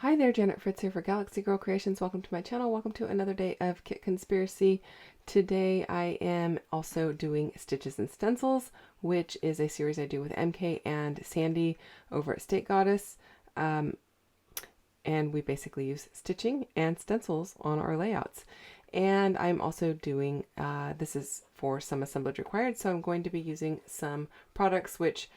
Hi there, Janet Fritz here for Galaxy Girl Creations. Welcome to my channel. Welcome to another day of Kit Conspiracy. Today I am also doing Stitches and Stencils, which is a series I do with MK and Sandie over at State Goddess. And we basically use stitching and stencils on our layouts. And I'm also doing, this is for some assemblage required, so I'm going to be using some products, which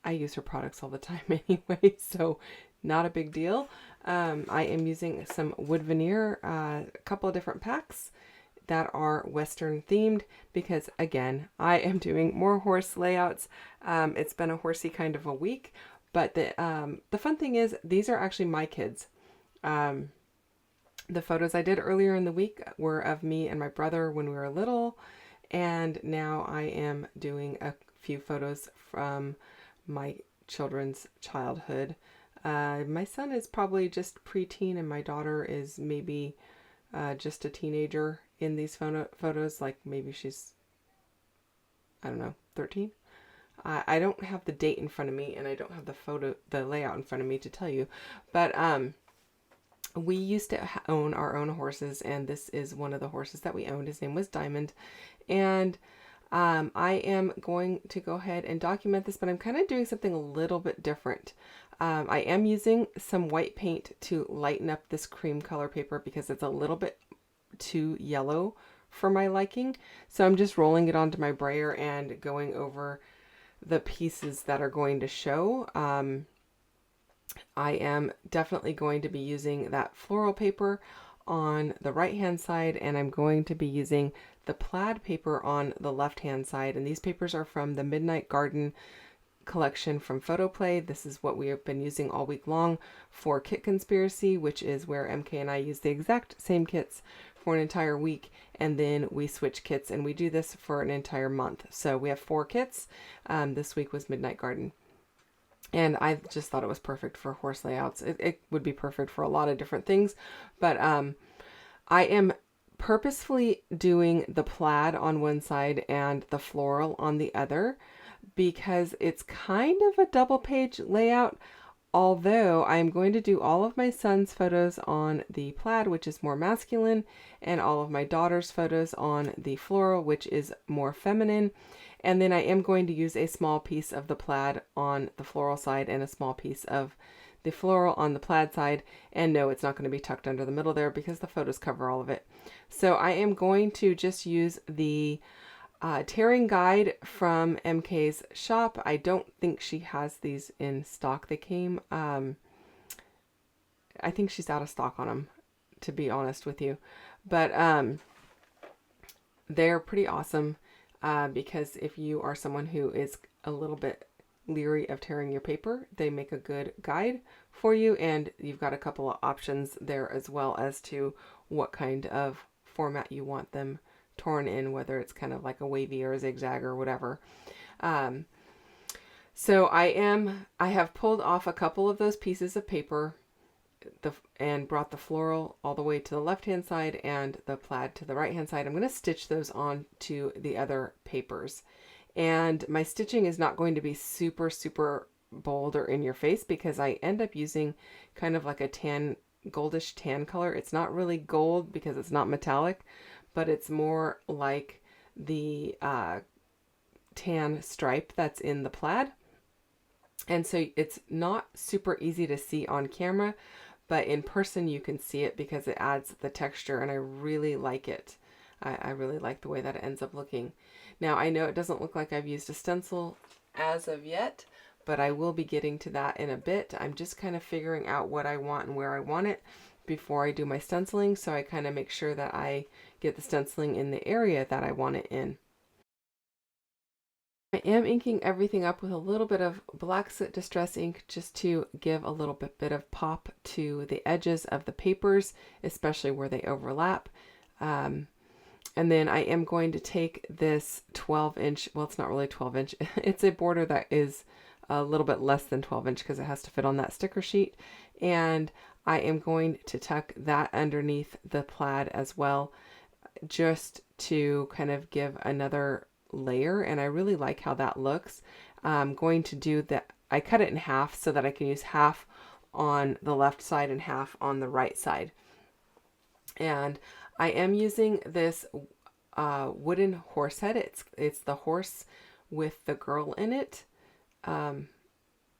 I use her products all the time anyway, so not a big deal. I am using some wood veneer, a couple of different packs that are Western themed because, again, I am doing more horse layouts. It's been a horsey kind of a week, but the fun thing is these are actually my kids. The photos I did earlier in the week were of me and my brother when we were little, and now I am doing a few photos from my children's childhood. My son is probably just preteen and my daughter is maybe just a teenager in these photos, like maybe she's, I don't know, 13. I don't have the date in front of me and I don't have the layout in front of me to tell you, but we used to own our own horses, and this is one of the horses that we owned. His name was Diamond, and I am going to go ahead and document this, but I'm kind of doing something a little bit different. I am using some white paint to lighten up this cream color paper because it's a little bit too yellow for my liking. So I'm just rolling it onto my brayer and going over the pieces that are going to show. I am definitely going to be using that floral paper on the right hand side, and I'm going to be using the plaid paper on the left hand side. And these papers are from the Midnight Garden collection from Photoplay. This is what we have been using all week long for Kit Conspiracy, which is where MK and I use the exact same kits for an entire week, and then we switch kits, and we do this for an entire month. So we have 4 kits. This week was Midnight Garden. And I just thought it was perfect for horse layouts. It would be perfect for a lot of different things, but I am purposefully doing the plaid on one side and the floral on the other because it's kind of a double page layout, although I'm going to do all of my son's photos on the plaid, which is more masculine, and all of my daughter's photos on the floral, which is more feminine. And then I am going to use a small piece of the plaid on the floral side and a small piece of the floral on the plaid side. And no, it's not going to be tucked under the middle there because the photos cover all of it. So I am going to just use the tearing guide from MK's shop. I don't think she has these in stock. They came, I think she's out of stock on them, to be honest with you. But they're pretty awesome. Because if you are someone who is a little bit leery of tearing your paper, they make a good guide for you, and you've got a couple of options there as well as to what kind of format you want them torn in, whether it's kind of like a wavy or a zigzag or whatever. So I have pulled off a couple of those pieces of paper and brought the floral all the way to the left hand side and the plaid to the right hand side. I'm going to stitch those on to the other papers, and my stitching is not going to be super bold or in your face because I end up using kind of like a goldish tan color. It's not really gold because it's not metallic, but it's more like the tan stripe that's in the plaid. And so it's not super easy to see on camera, but in person you can see it because it adds the texture, and I really like it. I really like the way that it ends up looking. Now, I know it doesn't look like I've used a stencil as of yet, but I will be getting to that in a bit. I'm just kind of figuring out what I want and where I want it before I do my stenciling, so I kind of make sure that I get the stenciling in the area that I want it in. I am inking everything up with a little bit of black soot distress ink just to give a little bit of pop to the edges of the papers, especially where they overlap. And then I am going to take this 12-inch, well, it's not really 12-inch, it's a border that is a little bit less than 12-inch because it has to fit on that sticker sheet. And I am going to tuck that underneath the plaid as well, just to kind of give another layer, and I really like how that looks. I'm going to do that. I cut it in half so that I can use half on the left side and half on the right side. And I am using this wooden horse head. It's the horse with the girl in it.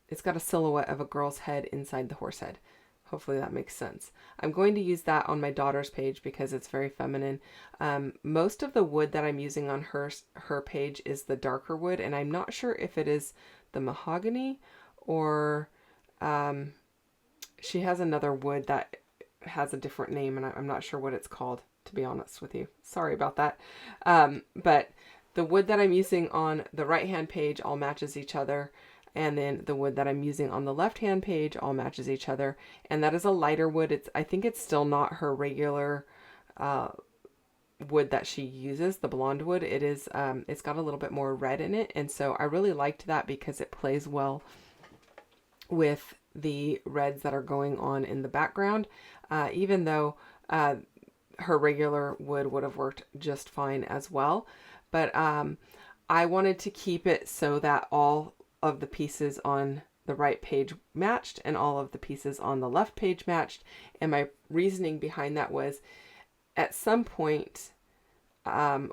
It's got a silhouette of a girl's head inside the horse head. Hopefully that makes sense. I'm going to use that on my daughter's page because it's very feminine. Most of the wood that I'm using on her page is the darker wood, and I'm not sure if it is the mahogany or she has another wood that has a different name, and I'm not sure what it's called, to be honest with you. Sorry about that. But the wood that I'm using on the right-hand page all matches each other. And then the wood that I'm using on the left-hand page all matches each other. And that is a lighter wood. I think it's still not her regular wood that she uses, the blonde wood. It is, it's got a little bit more red in it. And so I really liked that because it plays well with the reds that are going on in the background. Even though her regular wood would have worked just fine as well. But I wanted to keep it so that all of the pieces on the right page matched and all of the pieces on the left page matched. And my reasoning behind that was at some point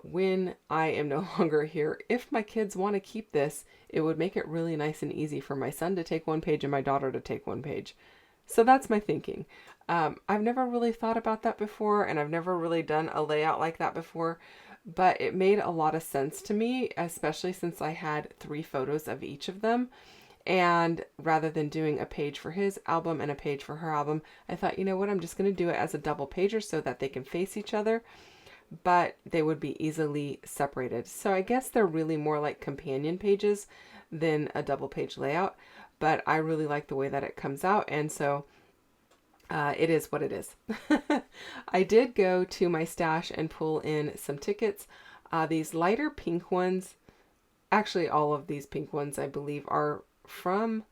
when I am no longer here, if my kids want to keep this, it would make it really nice and easy for my son to take one page and my daughter to take one page. So that's my thinking. I've never really thought about that before, and I've never really done a layout like that before. But it made a lot of sense to me, especially since I had 3 photos of each of them. And rather than doing a page for his album and a page for her album, I thought, you know what, I'm just going to do it as a double pager so that they can face each other, but they would be easily separated. So I guess they're really more like companion pages than a double page layout, but I really like the way that it comes out. And so it is what it is. I did go to my stash and pull in some tickets. These lighter pink ones, actually all of these pink ones I believe are from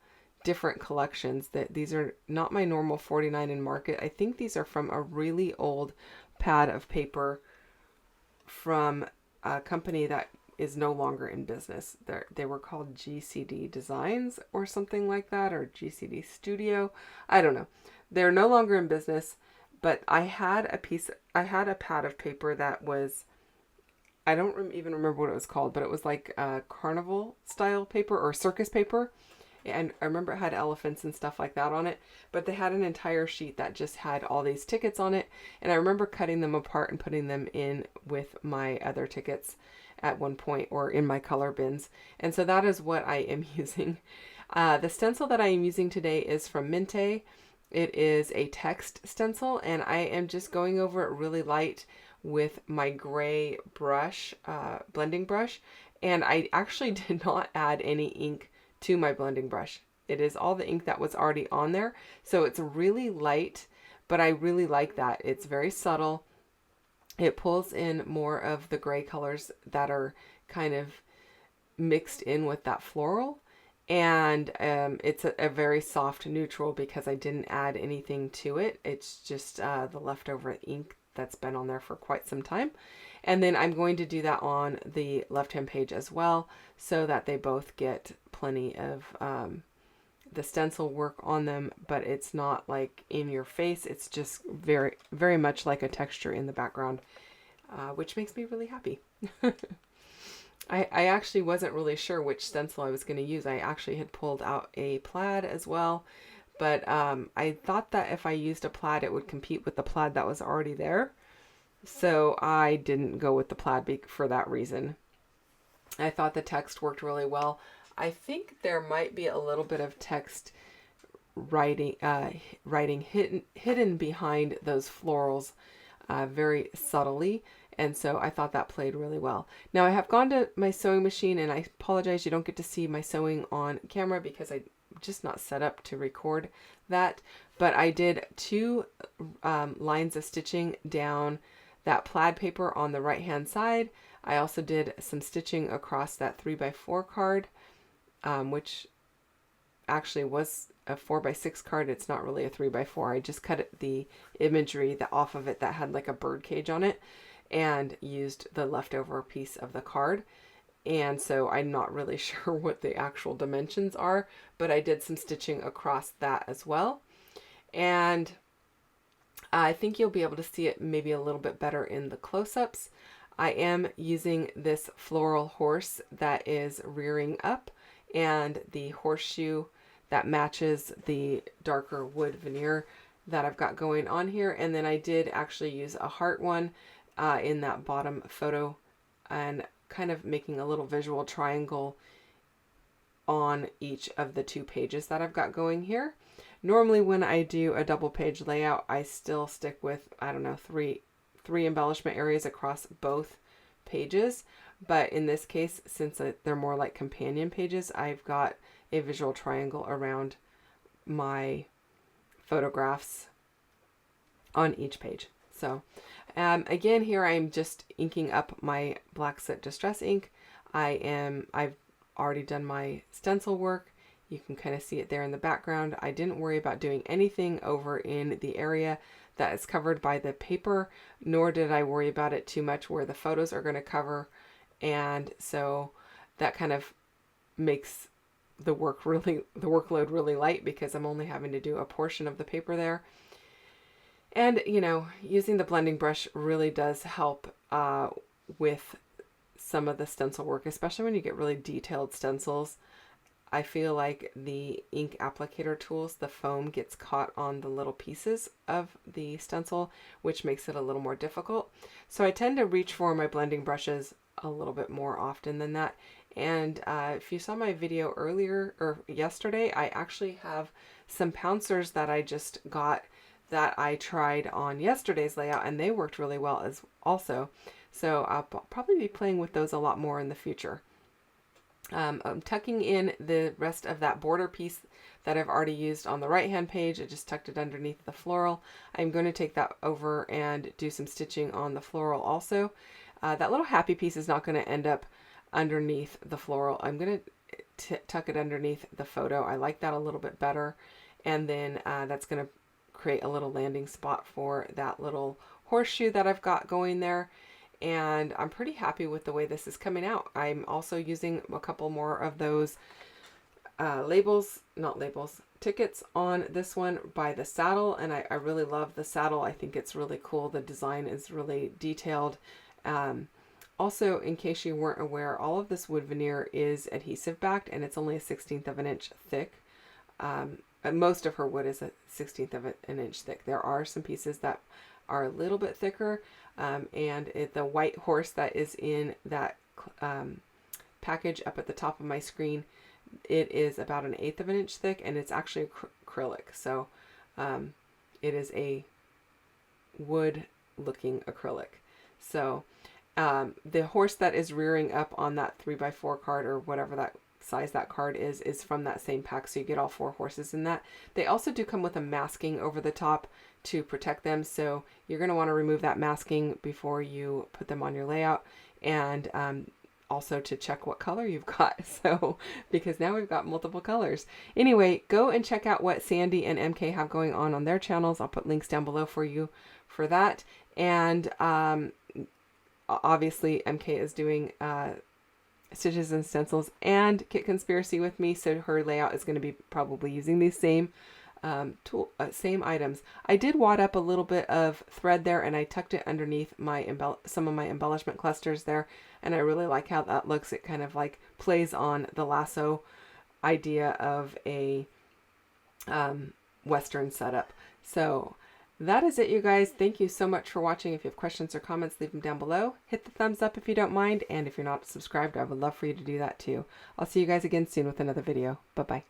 different collections. That these are not my normal 49 in Market. I think these are from a really old pad of paper from a company that is no longer in business. They were called GCD Designs or something like that, or GCD Studio. I don't know. They're no longer in business, but I had a pad of paper that was, I don't even remember what it was called, but it was like carnival style paper or circus paper. And I remember it had elephants and stuff like that on it, but they had an entire sheet that just had all these tickets on it. And I remember cutting them apart and putting them in with my other tickets at one point, or in my color bins. And so that is what I am using. The stencil that I am using today is from MK. It is a text stencil, and I am just going over it really light with my gray brush, blending brush. And I actually did not add any ink to my blending brush. It is all the ink that was already on there. So it's really light, but I really like that. It's very subtle. It pulls in more of the gray colors that are kind of mixed in with that floral. And it's a very soft neutral because I didn't add anything to it. It's just the leftover ink that's been on there for quite some time. And then I'm going to do that on the left-hand page as well, so that they both get plenty of the stencil work on them, but it's not like in your face. It's just very, very much like a texture in the background, which makes me really happy. I actually wasn't really sure which stencil I was going to use. I actually had pulled out a plaid as well, but I thought that if I used a plaid, it would compete with the plaid that was already there. So I didn't go with the plaid for that reason. I thought the text worked really well. I think there might be a little bit of text writing hidden behind those florals very subtly. And so I thought that played really well. Now I have gone to my sewing machine, and I apologize you don't get to see my sewing on camera because I'm just not set up to record that. But I did 2 lines of stitching down that plaid paper on the right hand side. I also did some stitching across that 3x4 card, which actually was a 4x6 card. It's not really a 3x4. I just cut the imagery off of it that had like a bird cage on it, and used the leftover piece of the card. And so I'm not really sure what the actual dimensions are, but I did some stitching across that as well. And I think you'll be able to see it maybe a little bit better in the close-ups. I am using this floral horse that is rearing up, and the horseshoe that matches the darker wood veneer that I've got going on here. And then I did actually use a heart one in that bottom photo, and kind of making a little visual triangle on each of the 2 pages that I've got going here. Normally when I do a double page layout, I still stick with, I don't know, three embellishment areas across both pages. But in this case, since they're more like companion pages, I've got a visual triangle around my photographs on each page. So again, here I'm just inking up my Black Soot Distress ink. I've already done my stencil work. You can kind of see it there in the background. I didn't worry about doing anything over in the area that is covered by the paper, nor did I worry about it too much where the photos are going to cover. And so that kind of makes the workload really light, because I'm only having to do a portion of the paper there. And, you know, using the blending brush really does help with some of the stencil work, especially when you get really detailed stencils. I feel like the ink applicator tools, the foam gets caught on the little pieces of the stencil, which makes it a little more difficult. So I tend to reach for my blending brushes a little bit more often than that. And if you saw my video earlier or yesterday, I actually have some pouncers that I just got that I tried on yesterday's layout, and they worked really well as also. So I'll probably be playing with those a lot more in the future. I'm tucking in the rest of that border piece that I've already used on the right hand page. I just tucked it underneath the floral. I'm going to take that over and do some stitching on the floral also. That little happy piece is not going to end up underneath the floral. I'm going to tuck it underneath the photo. I like that a little bit better. And then that's going to create a little landing spot for that little horseshoe that I've got going there. And I'm pretty happy with the way this is coming out. I'm also using a couple more of those tickets on this one by the saddle, and I really love the saddle. I think it's really cool. The design is really detailed. Also, in case you weren't aware, all of this wood veneer is adhesive backed, and it's only a 1/16 of an inch thick. Most of her wood is a 1/16 of an inch thick. There are some pieces that are a little bit thicker, and the white horse that is in that package up at the top of my screen, it is about 1/8 of an inch thick, and it's actually acrylic. So it is a wood looking acrylic. So the horse that is rearing up on that 3x4 card, or whatever that size that card is from that same pack, so you get all 4 horses in that. They also do come with a masking over the top to protect them, so you're going to want to remove that masking before you put them on your layout, and also to check what color you've got, so because now we've got multiple colors. Anyway, go and check out what Sandie and MK have going on their channels. I'll put links down below for you for that. And obviously MK is doing Stitches and Stencils and Kit Conspiracy with me, so her layout is going to be probably using these same same items. I did wad up a little bit of thread there, and I tucked it underneath my some of my embellishment clusters there, and I really like how that looks. It kind of like plays on the lasso idea of a Western setup. So that is it, you guys. Thank you so much for watching. If you have questions or comments, leave them down below. Hit the thumbs up if you don't mind, and if you're not subscribed, I would love for you to do that too. I'll see you guys again soon with another video. Bye-bye.